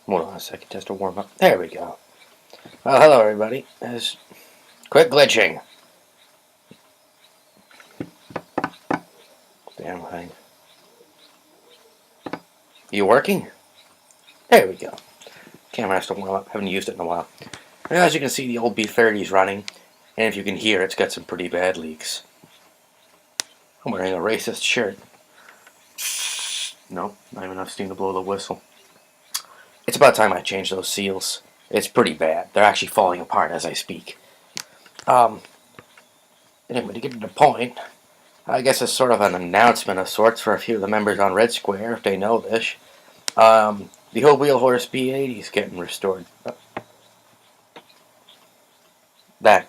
Hold on a second, just to warm up. There we go. Well, hello everybody. Quit glitching. Damn thing. You working? There we go. Camera has to warm up. Haven't used it in a while. And as you can see, the old B30 is running, and if you can hear, it's got some pretty bad leaks. I'm wearing a racist shirt. Nope, not even enough steam to blow the whistle. It's about time I change those seals. It's pretty bad. They're actually falling apart as I speak. Anyway, to get to the point, I guess it's sort of an announcement of sorts for a few of the members on Red Square, if they know this. The whole Wheel Horse B80 is getting restored. That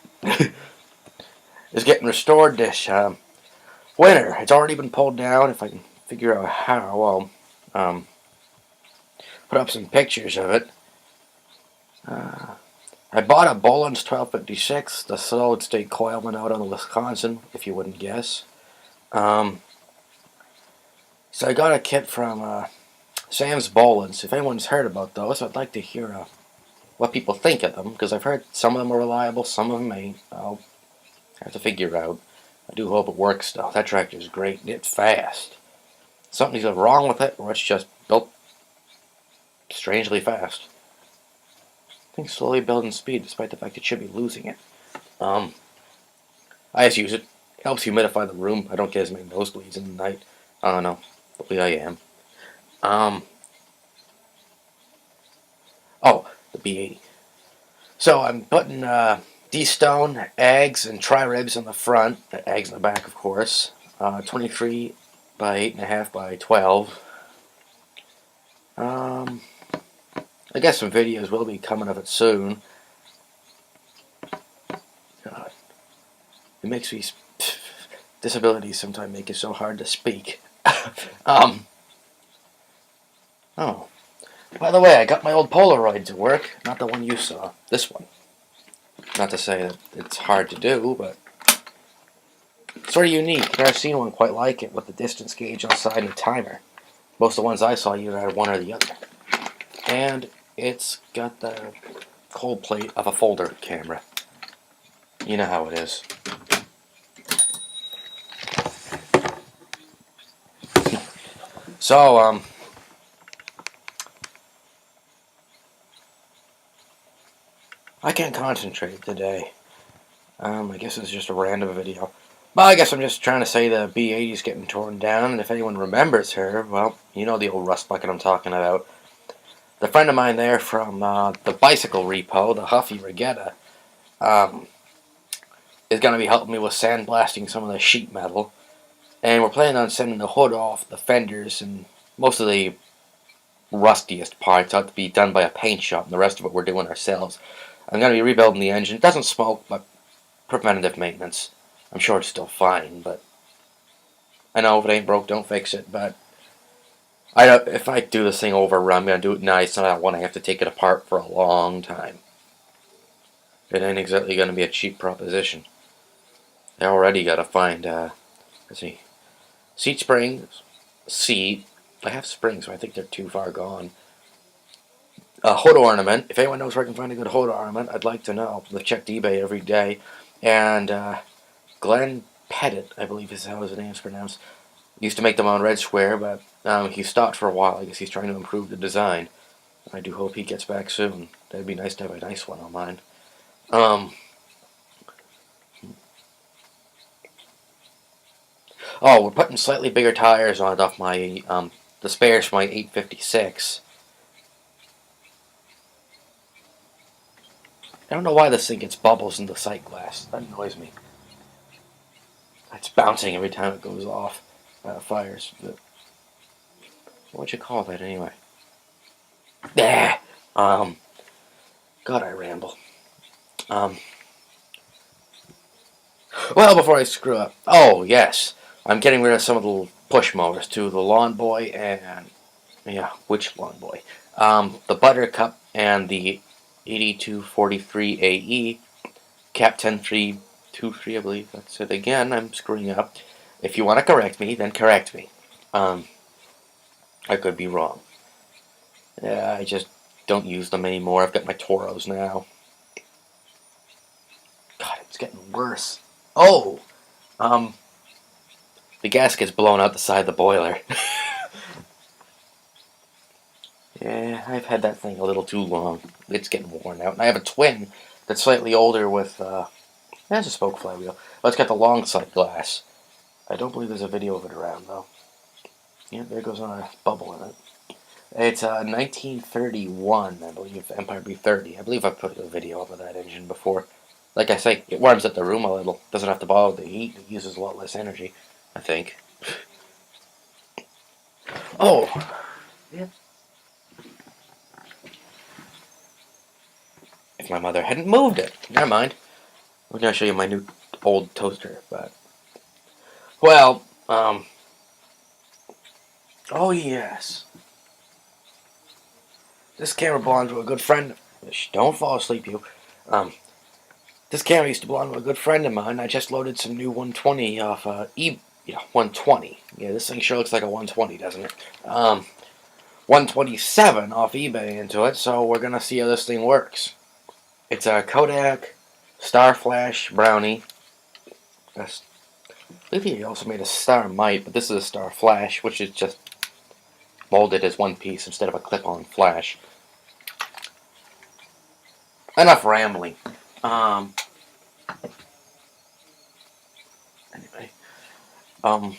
is getting restored this winter. It's already been pulled down. If I can figure out how, I'll put up some pictures of it. I bought a Boland's 1256, the solid state coil one out on Wisconsin, if you wouldn't guess. So I got a kit from Sam's Boland's. If anyone's heard about those, I'd like to hear what people think of them, because I've heard some of them are reliable, some of them ain't. I'll have to figure out. I do hope it works though. That tractor's great and it's fast. Something's wrong with it, or it's just built strangely fast. I think slowly building speed, despite the fact it should be losing it. I just use it. It helps humidify the room. I don't get as many nosebleeds in the night. I don't know. Hopefully I am. Oh, the B80. So I'm putting D-stone, eggs, and tri-ribs on the front. Eggs in the back, of course. 23 by 8.5 by 12. I guess some videos will be coming of it soon. God, it makes me... disabilities sometimes make it so hard to speak. Oh, by the way, I got my old Polaroid to work. Not the one you saw. This one. Not to say that it's hard to do, but it's sort of unique. I've never seen one quite like it with the distance gauge on the side and a timer. Most of the ones I saw either had one or the other. And it's got the cold plate of a folder camera. You know how it is. So, I can't concentrate today. I guess it's just a random video. Well, I guess I'm just trying to say the B80 is getting torn down, and if anyone remembers her, well, you know the old rust bucket I'm talking about. The friend of mine there from the bicycle repo, the Huffy Regatta, is going to be helping me with sandblasting some of the sheet metal. And we're planning on sending the hood off, the fenders, and most of the rustiest parts out to be done by a paint shop, and the rest of it we're doing ourselves. I'm going to be rebuilding the engine. It doesn't smoke, but preventative maintenance. I'm sure it's still fine, but I know if it ain't broke, don't fix it. But if I do this thing over, I'm going to do it nice, and I don't want to have to take it apart for a long time. It ain't exactly going to be a cheap proposition. I already got to find, let's see, seat springs, seat. I have springs, so I think they're too far gone. A hood ornament. If anyone knows where I can find a good hood ornament, I'd like to know. I've checked eBay every day. And Glenn Pettit, I believe is how his name's pronounced, used to make them on Red Square, but he stopped for a while. I guess he's trying to improve the design. I do hope he gets back soon. That'd be nice to have a nice one on mine. Oh, we're putting slightly bigger tires on it off my the spares for my 856. I don't know why this thing gets bubbles in the sight glass. That annoys me. It's bouncing every time it goes off. Fires. But what'd you call that anyway? Yeah. God, I ramble. Well, before I screw up. Oh, yes. I'm getting rid of some of the push mowers too. The Lawn Boy and... yeah, which Lawn Boy? The Buttercup and the 8243 AE. Cap 10323, I believe that's it again. I'm screwing up. If you want to correct me, then correct me. I could be wrong. Yeah, I just don't use them anymore. I've got my Toros now. God, it's getting worse. Oh! The gasket's blown out the side of the boiler. Yeah, I've had that thing a little too long. It's getting worn out. And I have a twin that's slightly older with, has a spoke flywheel. But it's got the long side glass. I don't believe there's a video of it around, though. Yeah, there goes on a bubble in it. It's 1931, I believe, Empire B30. I believe I've put a video up of that engine before. Like I say, it warms up the room a little. Doesn't have to bother the heat. It uses a lot less energy, I think. Oh! Yeah. If my mother hadn't moved it. Never mind. I'm going to show you my new old toaster, but... Well, oh yes. This camera belonged to a good friend. Shh, don't fall asleep, you. This camera used to belong to a good friend of mine. I just loaded some new 120 off eBay. Yeah, 120. Yeah, this thing sure looks like a 120, doesn't it? 127 off eBay into it, so we're gonna see how this thing works. It's a Kodak Star Flash Brownie. I believe he also made a Star Mite, but this is a Star Flash, which is just molded as one piece instead of a clip-on flash. Enough rambling. Anyway. Well,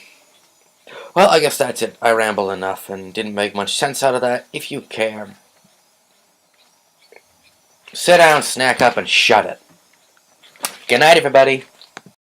I guess that's it. I ramble enough and didn't make much sense out of that. If you care, sit down, snack up, and shut it. Good night, everybody.